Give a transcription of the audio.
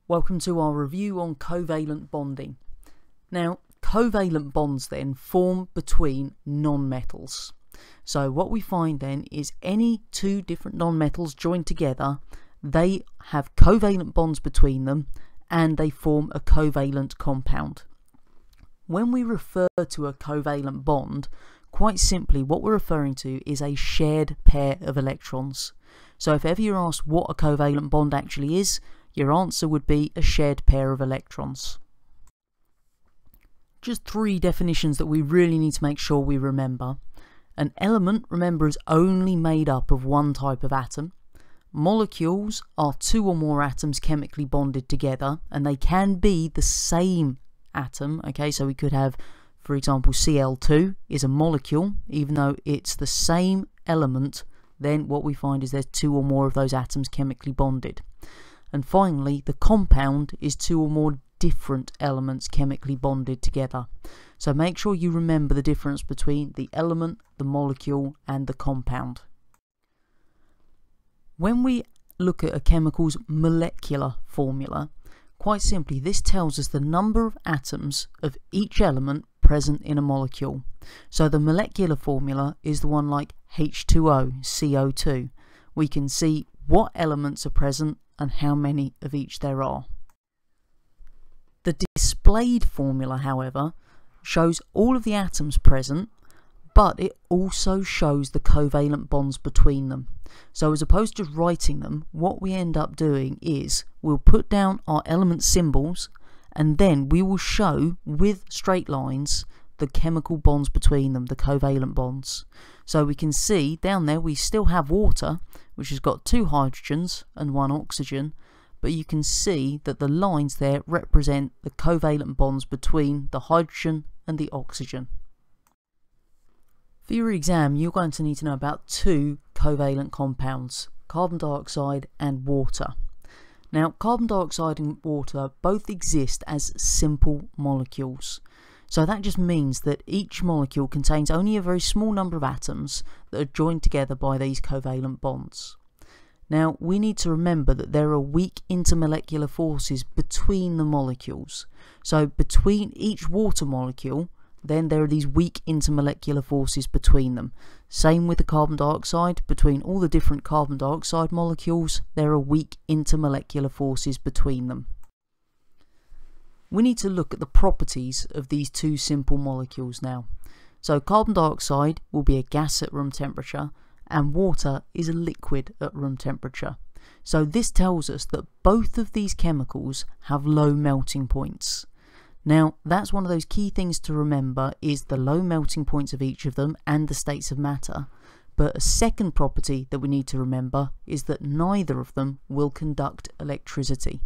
Welcome to our review on covalent bonding. Now, covalent bonds then form between non-metals. So what we find then is any two different non-metals joined together, they have covalent bonds between them and they form a covalent compound. When we refer to a covalent bond, quite simply what we're referring to is a shared pair of electrons. So if ever you're asked what a covalent bond actually is, your answer would be a shared pair of electrons. Just three definitions that we really need to make sure we remember. An element, remember, is only made up of one type of atom. Molecules are two or more atoms chemically bonded together, and they can be the same atom. Okay, so we could have, for example, Cl2 is a molecule, even though it's the same element, then what we find is there's two or more of those atoms chemically bonded. And finally, the compound is two or more different elements chemically bonded together. So make sure you remember the difference between the element, the molecule, and the compound. When we look at a chemical's molecular formula, quite simply this tells us the number of atoms of each element present in a molecule. So the molecular formula is the one like H2O, CO2. We can see what elements are present and how many of each there are. The displayed formula, however, shows all of the atoms present, but it also shows the covalent bonds between them. So as opposed to writing them, what we end up doing is we'll put down our element symbols and then we will show with straight lines the chemical bonds between them, the covalent bonds. So we can see down there we still have water, which has got two hydrogens and one oxygen, but you can see that the lines there represent the covalent bonds between the hydrogen and the oxygen. For your exam, you're going to need to know about two covalent compounds, carbon dioxide and water. Now, carbon dioxide and water both exist as simple molecules. So that just means that each molecule contains only a very small number of atoms that are joined together by these covalent bonds. Now, we need to remember that there are weak intermolecular forces between the molecules. So between each water molecule, then there are these weak intermolecular forces between them. Same with the carbon dioxide. Between all the different carbon dioxide molecules, there are weak intermolecular forces between them. We need to look at the properties of these two simple molecules now. So carbon dioxide will be a gas at room temperature and water is a liquid at room temperature. So this tells us that both of these chemicals have low melting points. Now that's one of those key things to remember, is the low melting points of each of them and the states of matter. But a second property that we need to remember is that neither of them will conduct electricity.